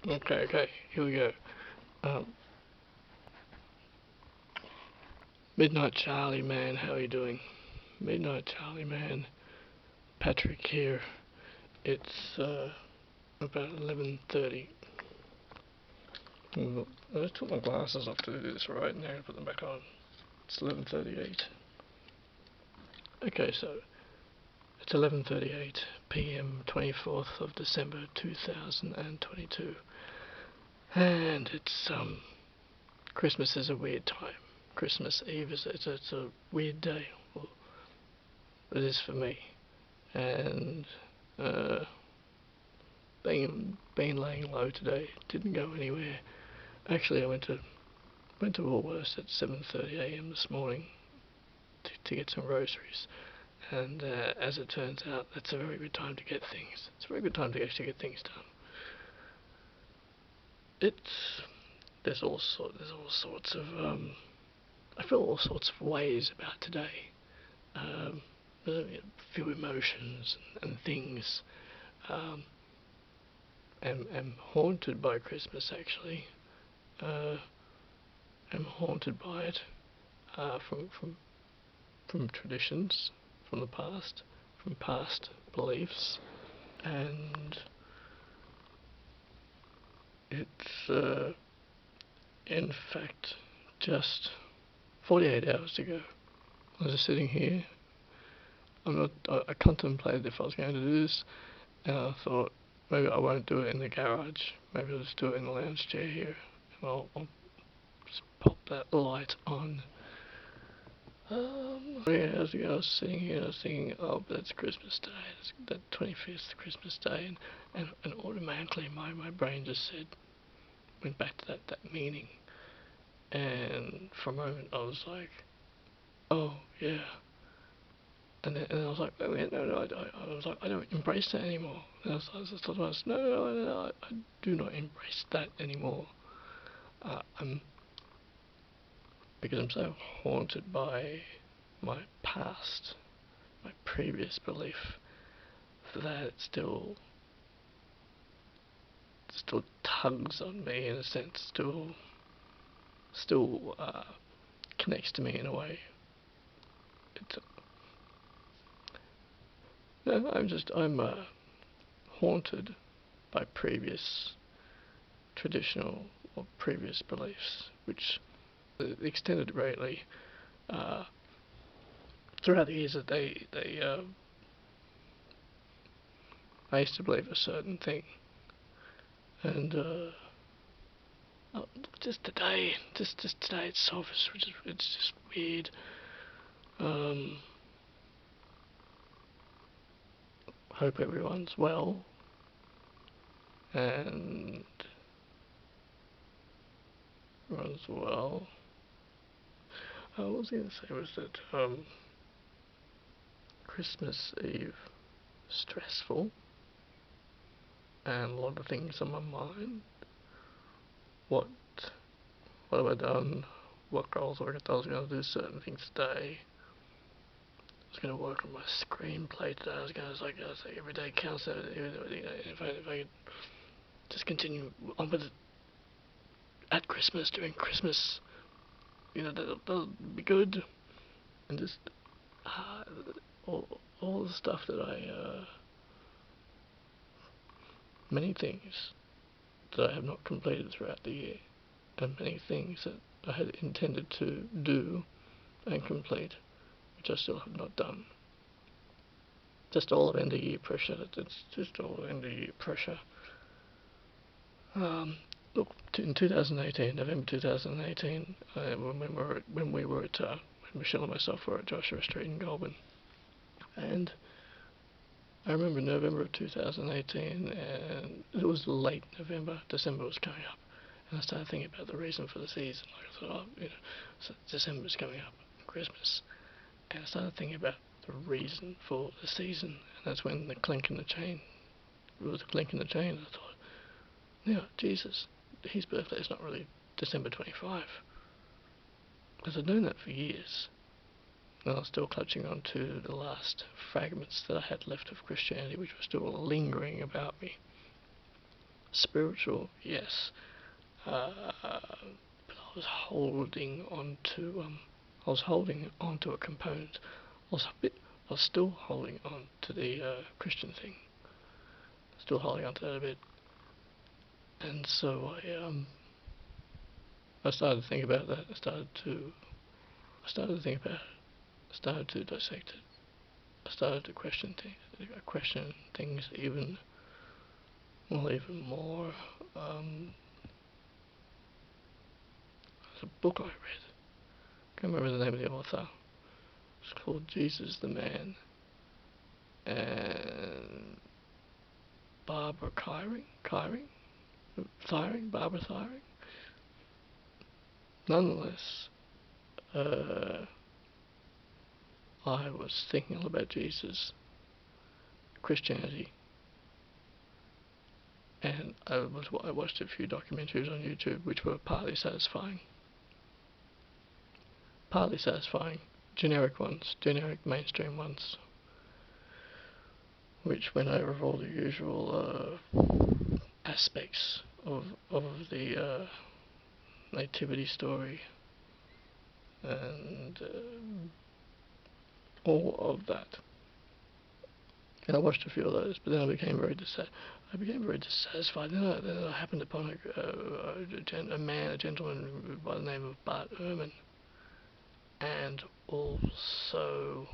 Okay, here we go. Um, Midnight Charlie, man, how are you doing? Midnight Charlie, man. Patrick here. It's about 11:30. I just took my glasses off to do this right now. Put them back on. It's 11:38. Okay, so it's 11:38 p.m. 24th of December 2022, and it's Christmas is a weird time. Christmas Eve it's a weird day. Well, it is for me, and being laying low today, didn't go anywhere. Actually, I went to Woolworths at 7:30 a.m. this morning to get some groceries, and as it turns out, that's a very good time to get things. It's a very good time to actually get things done. It's there's all sorts of I feel all sorts of ways about today. Um, a few emotions and things. Um, am haunted by Christmas actually. Am haunted by it from traditions from the past, from past beliefs, and it's in fact just 48 hours ago. I was just sitting here. I contemplated if I was going to do this, and I thought maybe I won't do it in the garage. Maybe I'll just do it in the lounge chair here, and I'll just pop that light on. 48 hours ago, I was sitting here and I was thinking, oh, but that's Christmas Day. That's that 25th Christmas Day, and automatically my brain just went back to that meaning, and for a moment I was like, oh yeah. And I was like, oh, yeah, no, I was like, I don't embrace that anymore. And I was just thought, no, I do not embrace that anymore. I'm because I'm so haunted by my past, my previous belief that it still tugs on me in a sense, still connects to me in a way. It's, no, I'm haunted by previous traditional or previous beliefs, which extended greatly uh, throughout the years that I used to believe a certain thing, and just today, just today itself it's just weird. Um, hope everyone's well, and everyone's well. What I was going to say was that Christmas Eve stressful and a lot of things on my mind. What what have I done? What goals have I got? I was going to do certain things today. I was going to work on my screenplay today. I was going to say every day counts. If I could just continue on with it at Christmas, during Christmas, that'll be good. And just uh, all the stuff that many things that I have not completed throughout the year, and many things that I had intended to do and complete, which I still have not done. Just all of end of year pressure. It's just all of end of year pressure. Look, in 2018, November 2018, when Michelle and myself were at Joshua Street in Goulburn, and I remember November of 2018, and it was late November. December was coming up, and I started thinking about the reason for the season. Like I thought, so December's coming up, Christmas, and I started thinking about the reason for the season, and that's when the clink in the chain. It was a clink in the chain. I thought, yeah, Jesus, his birthday is not really December 25, because I'd known that for years. And I was still clutching on to the last fragments that I had left of Christianity, which were still lingering about me. spiritual, yes. But I was holding on to a component. I was still holding on to the Christian thing. Still holding on to that a bit. And so I started to think about that. I started to think about it. I started to dissect it. I started to question things. I questioned things even more. There's a book I read. I can't remember the name of the author. It's called Jesus the Man. And Barbara Thiering. Nonetheless, I was thinking all about Jesus, Christianity, and I watched a few documentaries on YouTube which were partly satisfying, generic mainstream ones, which went over all the usual aspects of the nativity story and all of that. And I watched a few of those, but then I became very dissatisfied. Then I happened upon a gentleman by the name of Bart Ehrman, and also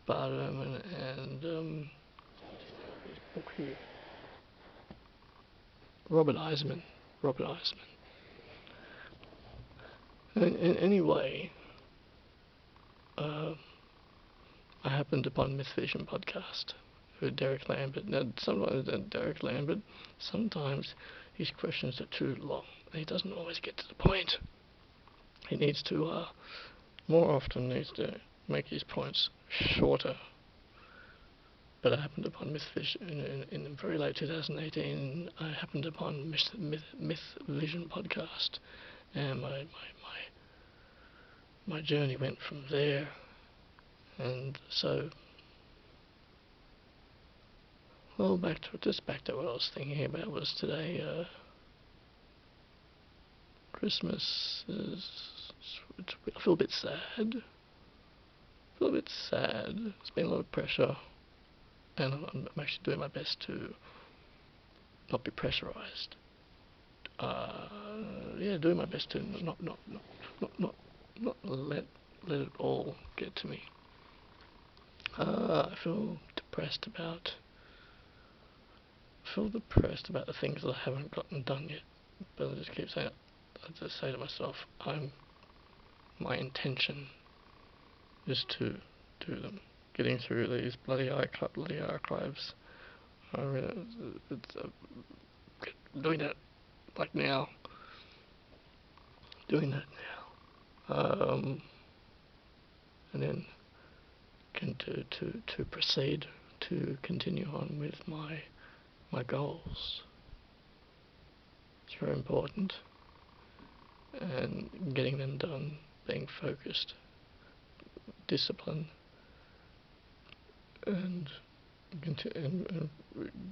Bart Ehrman and his book here, Robert Eisman. Anyway, I happened upon Myth Vision podcast with Derek Lambert. Now, sometimes his questions are too long. He doesn't always get to the point. He needs to, more often needs to make his points shorter. But I happened upon Myth Vision in very late 2018. I happened upon Myth Vision podcast, and my journey went from there. And so, well, back to what I was thinking about was today. Christmas is. I feel a bit sad. It's been a lot of pressure, and I'm actually doing my best to not be pressurized. Doing my best to not let it all get to me. I feel depressed about the things that I haven't gotten done yet. But I just keep saying, I just say to myself, my intention is to do them. Getting through these bloody archives. I mean, doing that like now. And then to proceed to continue on with my goals. It's very important, and getting them done, being focused, discipline, and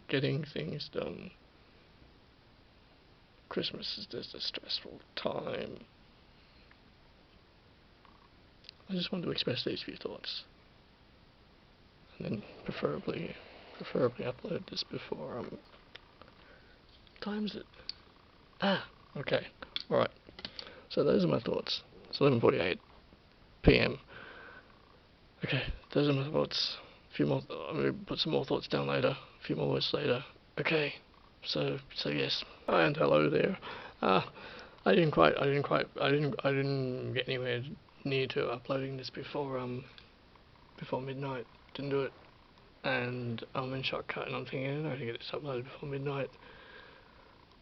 getting things done. Christmas is just a stressful time. I just want to express these few thoughts, and then preferably upload this before time's it? Okay, alright. So those are my thoughts. It's 11:48 PM. Okay, those are my thoughts. A few more. I'm gonna put some more thoughts down later. A few more words later. Okay. So yes. Hi and hello there. I didn't get anywhere near to uploading this before midnight. Didn't do it. And I'm in Shotcut, and I'm thinking, I need to get this uploaded before midnight.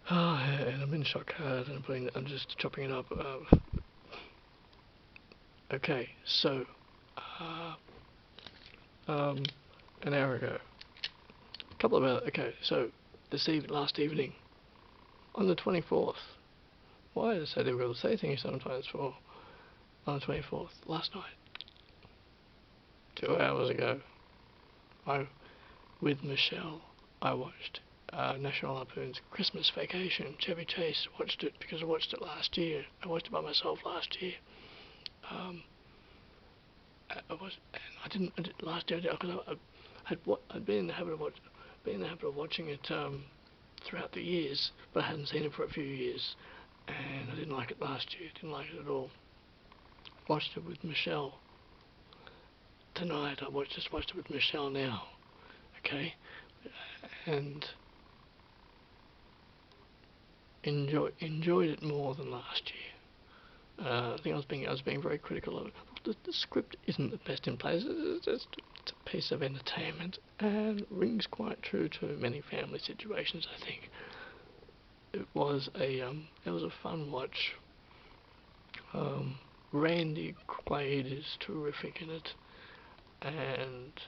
And I'm in Shotcut, and I'm just chopping it up. Okay, so an hour ago, so last evening, on the 24th. Why is it so difficult to say things sometimes on the 24th? Last night, 2 hours ago, with Michelle, I watched National Lampoon's Christmas Vacation, Chevy Chase. Watched it because I watched it last year. I watched it by myself last year. Last year because I'd been in the habit of watching it throughout the years, but I hadn't seen it for a few years, and I didn't like it last year. Didn't like it at all. Watched it with Michelle tonight. Just watched it with Michelle now. Okay, and enjoyed it more than last year. I think I was being very critical of it. The script isn't the best in place. It's a piece of entertainment and rings quite true to many family situations. I think it was a fun watch. Randy Quaid is terrific in it, and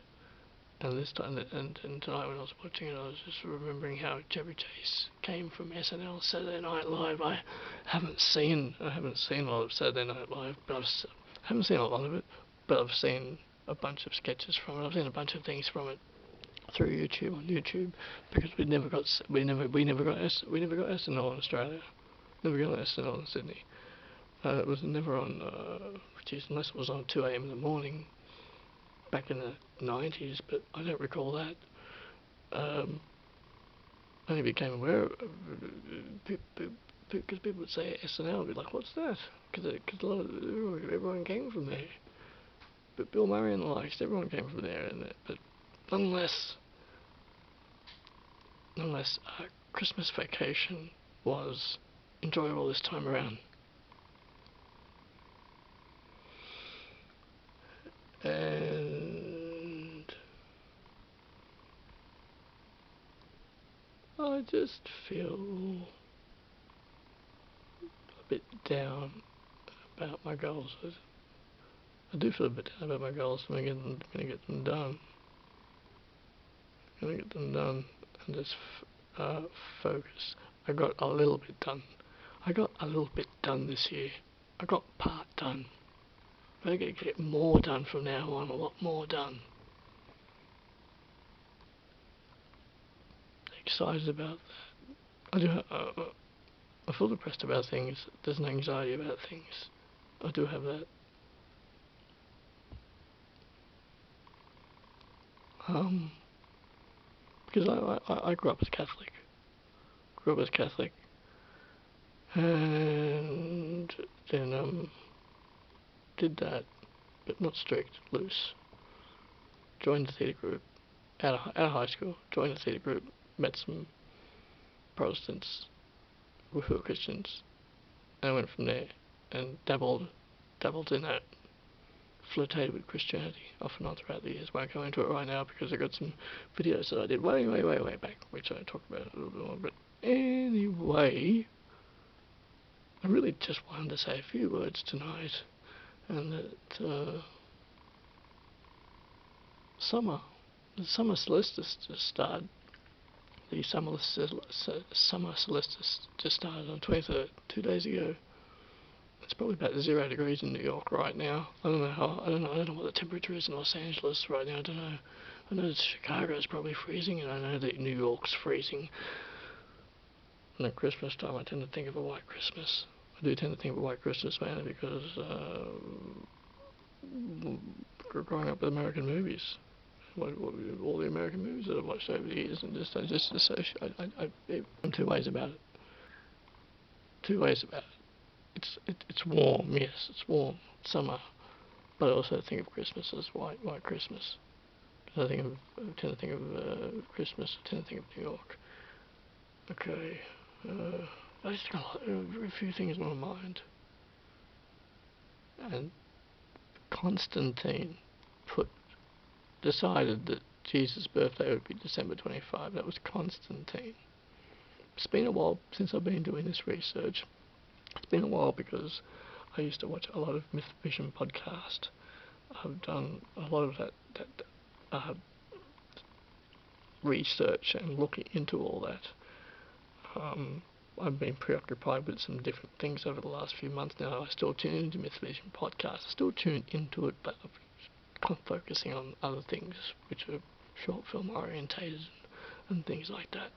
this time and tonight when I was watching it, I was just remembering how Chevy Chase came from SNL, Saturday Night Live. I haven't seen a lot of Saturday Night Live, but I haven't seen a lot of it, but I've seen a bunch of sketches from it. I've seen a bunch of things from it through YouTube on YouTube because we never got SNL in Australia. Never got SNL in Sydney. It was never on, unless it was on 2 a.m. in the morning back in the 90s, but I don't recall that. I only became aware of because people would say SNL, I'd be like, what's that? Because everyone came from there. But Bill Murray and the likes, everyone came from there. But nonetheless, Christmas Vacation was enjoyable this time around. And I just feel a bit down about my goals. I do feel a bit down about my goals. I'm going to get them done. I'm going to get them done and just focus. I got a little bit done. This year. I got part done. I'm going to get more done from now on, a lot more done. Excited about that. I feel depressed about things. There's an anxiety about things. I do have that. Because I grew up as Catholic. And then did that, but not strict, loose. Joined the theatre group out of high school. Joined the theatre group. Met some Protestants who were Christians, and I went from there and dabbled in that. Flirtated with Christianity off and on throughout the years. Won't go into it right now because I got some videos that I did way back, which I talk about a little bit more. But anyway, I really just wanted to say a few words tonight, and that the summer solstice just started. The summer solstice just started on 23rd, 2 days ago. It's probably about 0 degrees in New York right now. I don't know what the temperature is in Los Angeles right now. I don't know. I know that Chicago's probably freezing, and I know that New York's freezing. And at Christmas time, I tend to think of a white Christmas. I do tend to think of a white Christmas mainly because growing up with American movies, all the American movies that I've watched over the years, and I just associate. I'm two ways about it. It's warm, yes, it's warm, summer, but I also think of Christmas as white Christmas. I tend to think of Christmas. I tend to think of New York. Okay, I just got a few things on my mind, and Constantine decided that Jesus' birthday would be December 25. That was Constantine. It's been a while since I've been doing this research. It's been a while because I used to watch a lot of Myth Vision podcast. I've done a lot of that research and looking into all that. I've been preoccupied with some different things over the last few months now. I still tune into Myth Vision podcast. I still tune into it, but I'm focusing on other things which are short film orientated and things like that.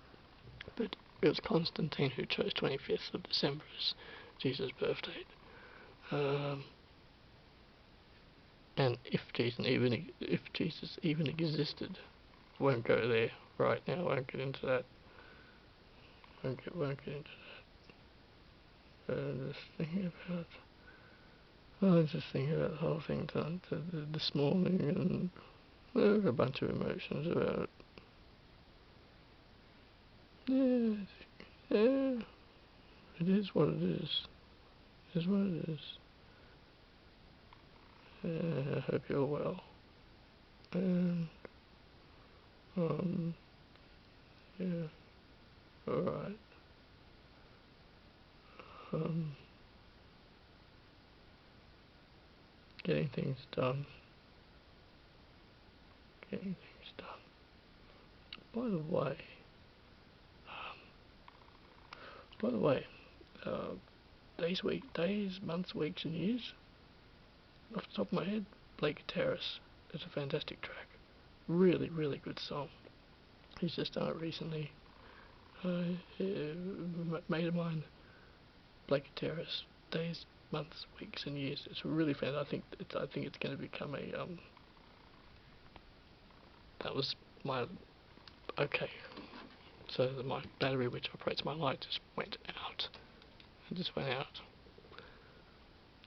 but it was Constantine who chose 25th of December as Jesus' birthday. And if Jesus even existed, won't go there right now. Won't get into that. Won't get into that. Just thinking about. I was just thinking about the whole thing this morning, and there were a bunch of emotions about it. Yeah, it is what it is. It is what it is. I hope you're well. And, yeah, alright. Getting things done. Getting things done. By the way, days, months, weeks, and years. Off the top of my head, Blake Terrace is a fantastic track. Really, really good song. He's just done it recently. Mate of mine, Blake Terrace. Days, months, weeks, and years. It's really fantastic. I think it's going to become a That was my okay. So my battery, which operates my light, just went out. It just went out.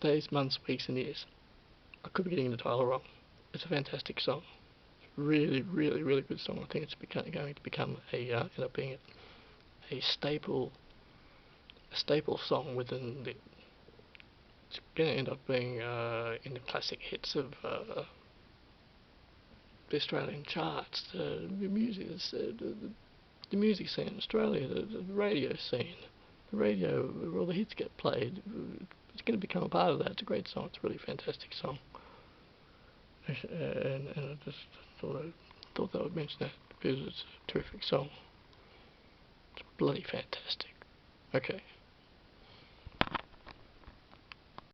Days, months, weeks, and years. I could be getting the title wrong. It's a fantastic song. Really, really, really good song. I think it's going to become end up being a staple song within the. It's going to end up being in the classic hits of the Australian charts, the music, the music scene in Australia, the radio scene, the radio where all the hits get played. It's going to become a part of that. It's a great song. It's a really fantastic song. And I just thought that I would mention that because it's a terrific song. It's bloody fantastic. Okay.